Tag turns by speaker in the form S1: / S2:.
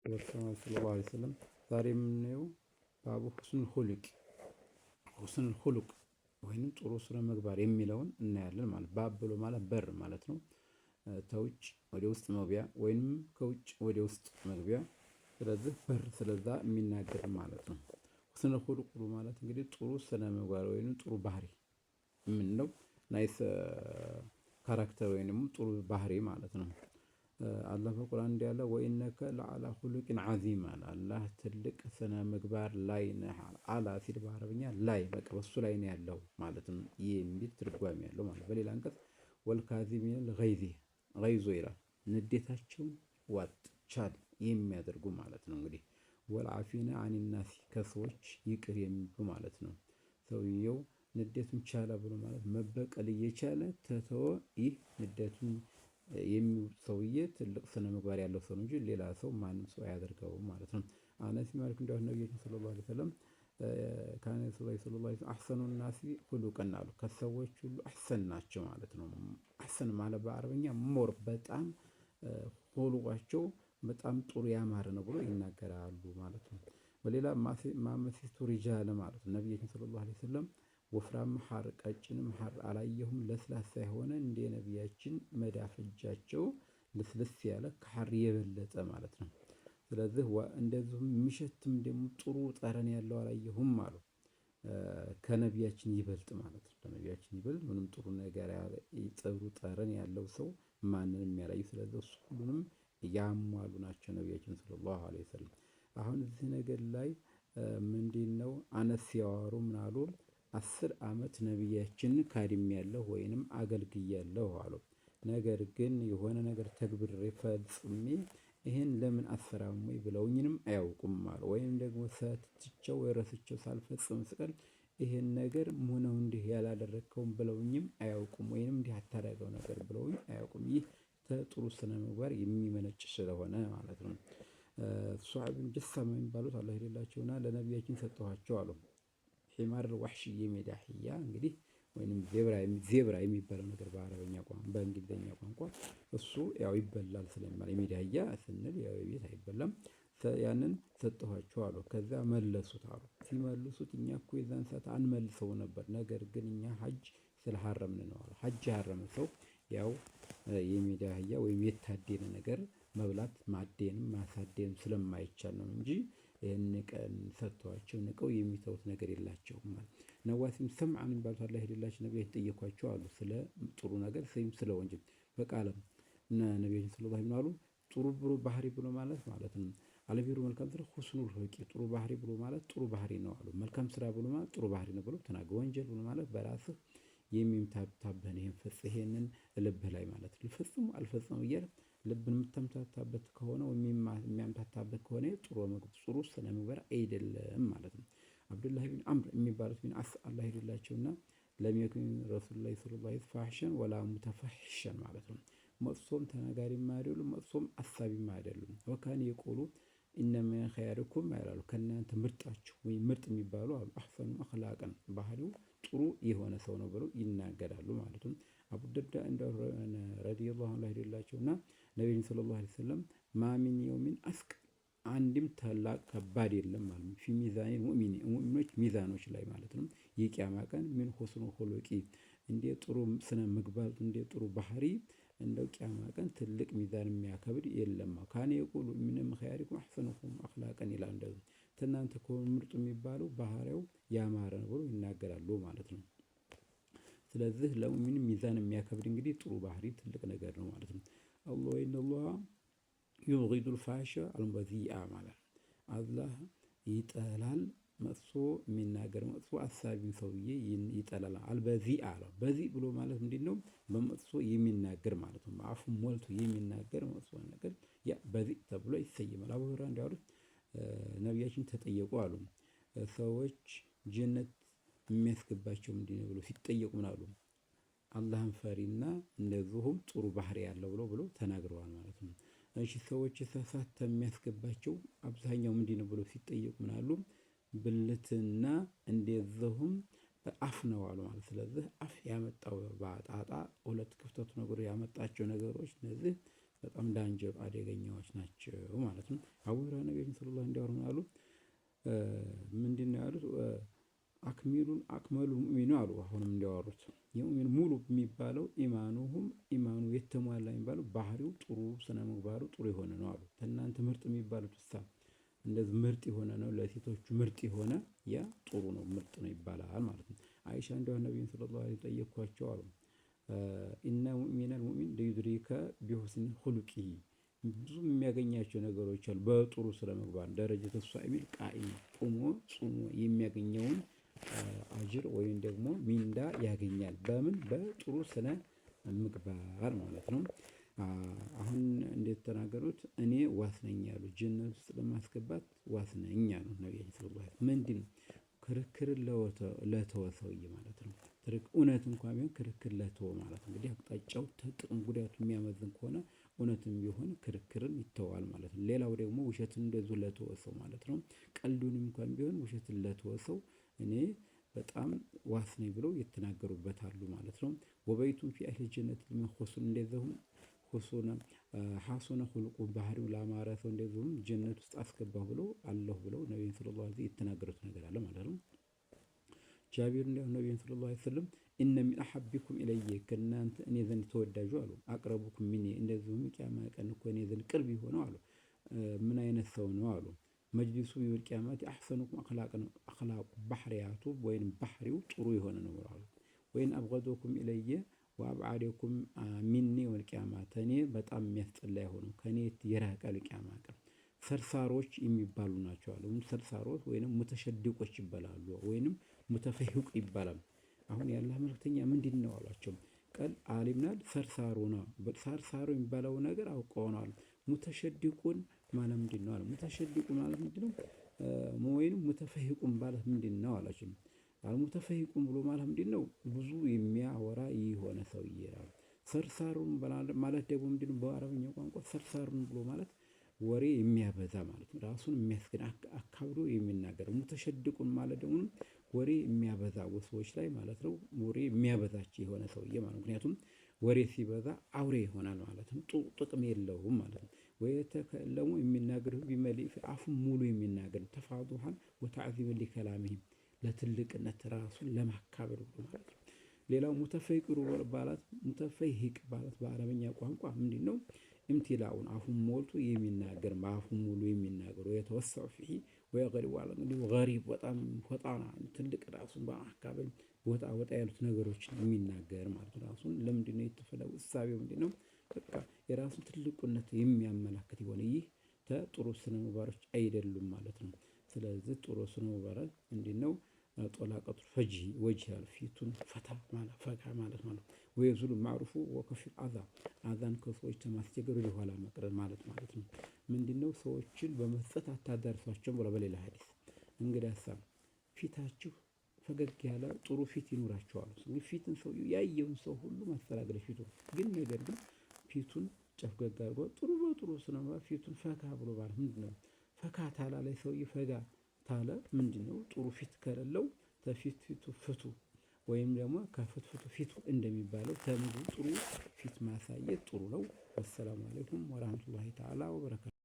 S1: ወሰለላሁ ዐለይሂ ወሰለም ዛሬ የምናየው ባቡ ሁስኑል ሁሉቅ ወይንም ጥሩ ስነ ምግባር የሚለውን እናያለን ማለት ባብ ብሎ ማለት በር ማለት ነው። ከውጭ ወደ ውስጥ መግቢያ ወይንም ከውጭ ወደ ውስጥ መግቢያ ስለዚህ በር ስለዛ የሚናገር ማለት ነው። ሁስኑል ሁሉቅ ማለት እንግዲህ ጥሩ ስነ ምግባር ወይንም ጥሩ ባህሪ የምንለው ናይስ ካራክተር ወይንም ጥሩ ባህሪ ማለት ነው። አላህ በቁርአን እንዲህ አለ ወኢነከ ለዐላ ሁሉቂን ዐዚም አለ። አላህ ትልቅ ስነ ምግባር ላይ ነህ አላ ሲል በአረብኛ ላይ በቃ በሱ ላይ ነው ያለው ማለትም የሚል ትርጓሜ ያለው ማለት። በሌላ አንቀጽ ወልካዚሚነል ገይዞ ይላል ንዴታቸውን ዋጥ ቻል የሚያደርጉ ማለት ነው። እንግዲህ ወልዓፊነ አኒናሲ ከሰዎች ይቅር የሚሉ ማለት ነው። ሰውየው ንዴቱን ቻለ ብሎ ማለት መበቀል እየቻለ ተተወ ይህ ንዴቱን የሚውጥ ሰውዬ ትልቅ ስነ ምግባር ያለው ሰው እንጂ ሌላ ሰው ማንም ሰው አያደርገውም ማለት ነው። አነስ ማሊክ እንደው ነብያችን ሰለላሁ ዐለይሂ ወሰለም ካነ ሰለላሁ ዐለይሂ ወሰለም አህሰኑ ናሲ ሁሉቀን አሉ ከሰዎች ሁሉ አህሰን ናቸው ማለት ነው። አህሰን ማለት በአረብኛ ሞር በጣም ሁሉቃቸው በጣም ጥሩ ያማረ ነው ብሎ ይናገራሉ ማለት ነው። በሌላ ማመሲቱ ሪጃለ ማለት ነው። ነብያችን ሰለላሁ ዐለይሂ ወሰለም ወፍራም ሐር ቀጭንም ሐር አላየሁም ለስላሳ የሆነ እንደ ነቢያችን መዳፍ እጃቸው ልስልስ ያለ ከሐር የበለጠ ማለት ነው። ስለዚህ እንደዚሁም የሚሸትም ደግሞ ጥሩ ጠረን ያለው አላየሁም አሉ። ከነቢያችን ይበልጥ ማለት ነው። ከነቢያችን ይበልጥ ምንም ጥሩ ነገር ጥሩ ጠረን ያለው ሰው ማንንም የሚያላዩ ስለዚህ እሱ ሁሉንም ያሟሉ ናቸው ነቢያችን ሰለላሁ ዐለይሂ ወሰለም። አሁን እዚህ ነገር ላይ ምንድነው አነስ ሲያወሩ ምን አሉ? 10 አመት ነቢያችንን ካድሜያለሁ ወይንም አገልግያለሁ አሉ። ነገር ግን የሆነ ነገር ተግብሬ ፈጽሜ ይሄን ለምን አትሰራም ወይ ብለውኝንም አያውቁም አሉ። ወይም ደግሞ ትቼው ወይ ረስቼው ሳልፈጽም ስቀር ይሄን ነገር ምነው እንዲህ ያላደረከውም ብለውኝም አያውቁም ወይንም እንዲህ አታደርገው ነገር ብለውኝ አያውቁም። ይህ ከጥሩ ስነ ምግባር የሚመነጭ ስለሆነ ማለት ነው። ሱዐብ ብን ጀሳም የሚባሉት አላህ ይርዳቸውና ለነቢያችን ሰጠኋቸው አሉ። ሒማር ዋሕሺ የሜዳ አህያ እንግዲህ ወይንም ዜብራ የሚባለው ነገር በአረበኛ ቋንቋ በእንግሊዘኛ ቋንቋ እሱ ያው ይበላል ስለሚባል የሜዳ አህያ ስንል ያው የቤት አይበላም። ያንን ሰጠኋቸው አሉ። ከዛ መለሱት አሉ። ሲመልሱት እኛ እኮ የዛን ሰዓት አንመልሰው ነበር ነገር ግን እኛ ሀጅ ስለሐረምን ነው አሉ። ሀጅ ያሐረመ ሰው ያው የሜዳ አህያ ወይም የታደነ ነገር መብላት ማደንም ማሳደንም ስለማይቻል ነው እንጂ ይሄን ቀን ሰጥተዋቸው ንቀው የሚተውት ነገር የላቸውም ማለት ነው። ነዋሲም ሰምዓን የሚባሉት አላህ ይርዳላቸው ነብያችን ጠየኳቸው አሉ። ስለ ጥሩ ነገር ስለ ወንጀል በቃለም ነብያችን ሰለላሁ ዐለይሂ ወሰለም አሉ ጥሩ ብሎ ባህሪ ብሎ ማለት ነው። አልቢሩ መልካም ስራ ሁስኑል ሁሉቅ ጥሩ ባህሪ ብሎ ማለት ጥሩ ባህሪ ነው አሉ። መልካም ስራ ብሎ ማለት ጥሩ ባህሪ ነው ብሎ ተናገሩ። ወንጀል ብሎ ማለት በራስህ የሚምታታብህን ይሄንን ልብህ ላይ ማለት ነው። ፈጽሞ አልፈጽመው እያልክ ልብን የምታምታታበት ከሆነ ወይም የሚያምታታበት ከሆነ ጥሩ ስነ ምግባር አይደለም ማለት ነው። አብዱላህ ብን አምር የሚባሉት ብን አስ አላህ ይርዳቸውና ለም የኩን ረሱሉላህ ሰለላሁ ዐለይሂ ወሰለም ፋሒሸን ወላ ሙተፈሒሸን ማለት ነው። መጥፎም ተናጋሪም አይደሉም መጥፎም አሳቢም አይደሉም። ወካነ የቁሉ ኢነማ ኸይሩኩም ይላሉ ከእናንተ ምርጣችሁ ወይም ምርጥ የሚባሉ አሉ አሕሰኑ አኽላቀን ባህሪው ጥሩ የሆነ ሰው ነው ብለው ይናገራሉ ማለት ነው። አቡ ደርዳ ረዲየላሁ ዐንሁ ይርዳቸውና ነብዩ ሰለላሁ ዐለይሂ ወሰለም ማ ሚን የውሚን አስቀል አንድም ታላቅ ከባድ የለም ማለት ነው። ፊ ሚዛኒል ሙእሚኖች ሚዛኖች ላይ ማለት ነው። የቂያማ ቀን ሚን ሁስኑል ሁሉቂ እንደ ጥሩ ስነ ምግባር እንደ ጥሩ ባህሪ እንደው ቂያማ ቀን ትልቅ ሚዛን የሚያከብድ የለም። ካነ የቁሉ ሚን ኸይሪኩም አሕሰኑኩም አኽላቀን ይላል እንደዚህ ከእናንተ እኮ ምርጡ የሚባለው ባህሪው ያማረ ነው ብሎ ይናገራሉ ማለት ነው። ስለዚህ ለሙእሚን ሚዛን የሚያከብድ እንግዲህ ጥሩ ባህሪ ትልቅ ነገር ነው ማለት ነው። አላህ ኢነላህ ዩብጊዱል ፋሒሸ አልበዚአ ማለት ነው። አላህ ይጠላል መጥፎ የሚናገር መጥፎ አሳቢን ሰውዬ ይጠላል። አልበዚአ አለው በዚህ ብሎ ማለት ምንድነው? በመጥፎ የሚናገር ማለት ነው። አፉ ሞልቶ የሚናገር መጥፎ ነገር ያ በዚህ ተብሎ ይሰየማል። አቡ ሁረይራ እንዳሉት ነቢያችን ተጠየቁ አሉ። ሰዎች ጀነት የሚያስገባቸው ምንድነው ብሎ ሲጠየቁ ምን አሉ? አላህን ፈሪና እንደዚሁም ጥሩ ባህሪ ያለው ብሎ ተናግረዋል ማለት ነው። እሺ ሰዎች እሳት የሚያስገባቸው አብዛኛው ምንድነው ብሎ ሲጠየቁ ምን አሉ? ብልትና እንደዚሁም አፍ ነው አሉ ማለት። ስለዚህ አፍ ያመጣው ጣጣ ሁለት ክፍተቱ ነገር ያመጣቸው ነገሮች እነዚህ በጣም ዳንጀር አደገኛዎች ናቸው ማለት ነው። አቡ ሁረይራ አክመሉ ሙእሚኑ አሉ። አሁንም እንዲያወሩት የሙእሚን ሙሉ የሚባለው ኢማኑ የተሟላ የሚባለው ባህሪው ጥሩ ስነ ምግባሩ ጥሩ የሆነ ነው አሉ። ከእናንተ ምርጥ የሚባሉት እንደዚህ ምርጥ የሆነ ነው፣ ለሴቶቹ ምርጥ የሆነ ያ ጥሩ ነው ምርጥ ነው ይባላል ማለት ነው። አይሻ እንዲያው ነብዩን ሰለላሁ ዐለይሂ ወሰለም ጠየኳቸው አሉ ኢነ ሙእሚነል ሙእሚን ለዩድሪከ ቢሁስኒ ሁሉቂሂ ብዙ የሚያገኛቸው ነገሮች አሉ። በጥሩ ስነ ምግባር ደረጀተ ሷኢሚል ቃኢም ጾሞ የሚያገኘውን አጅር ወይም ደግሞ ሚንዳ ያገኛል። በምን በጥሩ ስነ ምግባር ማለት ነው። አሁን እንዴት ተናገሩት? እኔ ዋስ ነኝ ያሉ ጀነት ውስጥ ለማስገባት ዋስ ነኝ ያሉ ነብያችን ሰለላሁ ዐለይሂ ወሰለም። ምንድነው? ክርክርን ለተወ ሰውዬ ማለት ነው። እውነት እንኳን ቢሆን ክርክር ለተወ ማለት ነው። እንግዲህ አቅጣጫው ጥቅም ጉዳቱ የሚያመዝን ከሆነ እውነትም ቢሆን ክርክርን ይተዋል ማለት ነው። ሌላው ደግሞ ውሸትን እንደዚሁ ለተወ ሰው ማለት ነው። ቀልዱንም እንኳን ቢሆን ውሸትን ለተወ ሰው እኔ በጣም ዋስ ነኝ ብለው የተናገሩበት አሉ ማለት ነው። ወበይቱን ፊ አህሊ ጀነት ለመኹሱን እንደዚሁም ሁሱነ ሐሱነ ሁልቁ ባህሪው ላማረ ሰው እንደዚሁም ጀነት ውስጥ አስገባሁ ብለው አለሁ ብለው ነብዩን ሰለላሁ ዐለይሂ ወሰለም የተናገሩት ነገር አለ ማለት ነው። ጃቢር እንዲያው ነብዩን ሰለላሁ ዐለይሂ ወሰለም ኢነ ሚን አሐቢኩም ኢለየ ከእናንተ እኔ ዘንድ ተወዳጁ አሉ አቅረቡኩም ሚኒ እንደዚሁም ቂያማ ቀን እኮ እኔ ዘንድ ቅርብ የሆነው አሉ ምን አይነት ሰው ነው አሉ መጅሊሱ የውል ቂያማት አሕሰኑኩም አኽላቁ ባህሪያቱ ወይም ባህሪው ጥሩ የሆነ ነው አሉ። ወይን አብገዱኩም ኢለየ ወአብዓደኩም ሚኒ ወልቂያማት እኔ በጣም የሚያስጠላ የሆነው ከኔ የራቀ ለቂያማ ቀን ሰርሳሮች የሚባሉ ናቸው አሉ። ሰርሳሮች ወይንም ሙተሸዲቆች ይባላሉ ወይንም ሙተፈሂቅ ይባላል። አሁን የአላህ መልእክተኛ ምንድነው አሏቸው? ቀል አሊምናል ሰርሳሩ ነው። ሰርሳሩ የሚባለው ነገር አውቀውናል። ሙተሸዲቁን ማለት ምንድነው አሉ። ሙተሸዲቁን ማለት ምንድነው? ወይንም ሙተፈሂቁን ማለት ምንድነው አላቸው። ሙተፈሂቁን ብሎ ማለት ምንድነው? ብዙ የሚያወራ የሆነ ሰውዬ ነው። ሰርሳሩን ማለት ደግሞ ምንድነው? በአረብኛ ቋንቋ ሰርሳሩን ብሎ ማለት ወሬ የሚያበዛ ማለት ነው። ራሱን የሚያስገድ አካብዶ የሚናገር። ሙተሸድቁን ማለት ደግሞ ወሬ የሚያበዛ ሰዎች ላይ ማለት ነው። ወሬ የሚያበዛቸው የሆነ ሰውዬ ማለት ነው። ምክንያቱም ወሬ ሲበዛ አውሬ ይሆናል ማለት ነው። ጥቅም የለውም ማለት ነው። ወየተከለሙ የሚናገር ቢመልእ አፉን ሙሉ የሚናገር ተፋዱሃን ወተዕዚመን ሊከላሚሂም ለትልቅነት ራሱን ለማካበር ማለት ነው። ሌላው ሙተፈይቅሩ ባላት ሙተፈይሂቅ ባላት በአረበኛ ቋንቋ ምንድነው? ኢምቲላኡን አፉን ሞልቶ የሚናገር በአፉን ሙሉ የሚናገር የተወሰው ፊሂ ወይገሪብ አለ እንግዲህ ገሪብ በጣም ፈጣና ትልቅ ራሱን በማካበል ወጣ ያሉት ነገሮችን የሚናገር ማለት ነው። ራሱን ለምንድነው የተፈለው? እሳቤው ምንድነው? በቃ የራሱን ትልቁነት የሚያመላክት የሆነ ይህ ጥሩ ስነ ምግባሮች አይደሉም ማለት ነው። ስለዚህ ጥሩ ስነ ምግባሮች እንዲነው ጦላቀቱ ወጅህ ፊቱን ፈታ ማለት ነው። ወይዙሉ ማዕሩፉ ወከፊ አዛን ከሰዎች ከማስቸገር ወደ ኋላ መቅረት ማለት ነው። ምንድነው? ሰዎችን በመስጠት አታዳርሷቸው ብሎ በሌላ ሐዲስ እንግዲያስ ፊታችሁ ፈገግ ያለ ጥሩ ፊት ይኑራቸዋል። ፊትን ሰው ያየውን ሰው ሁሉ ማስተናገድ ፊቱ ግን ነገር ግን ፊቱን ጨፍገግ አድርጎ ጥሩ በጥሩ ስነምግባር ፊቱን ፈካ ብሎ ማለት ምንድነው? ፈካ ታላ ላይ ሰውዬ ፈጋ ታለ ምንድነው? ጥሩ ፊት ከሌለው ፊቱ ፍቱ ወይም ደግሞ ከፍትፍቱ ፊቱ እንደሚባለው ተምሩ ጥሩ ፊት ማሳየት ጥሩ ነው። ወሰላሙ አለይኩም ወራህመቱላሂ ተዓላ ወበረካቱ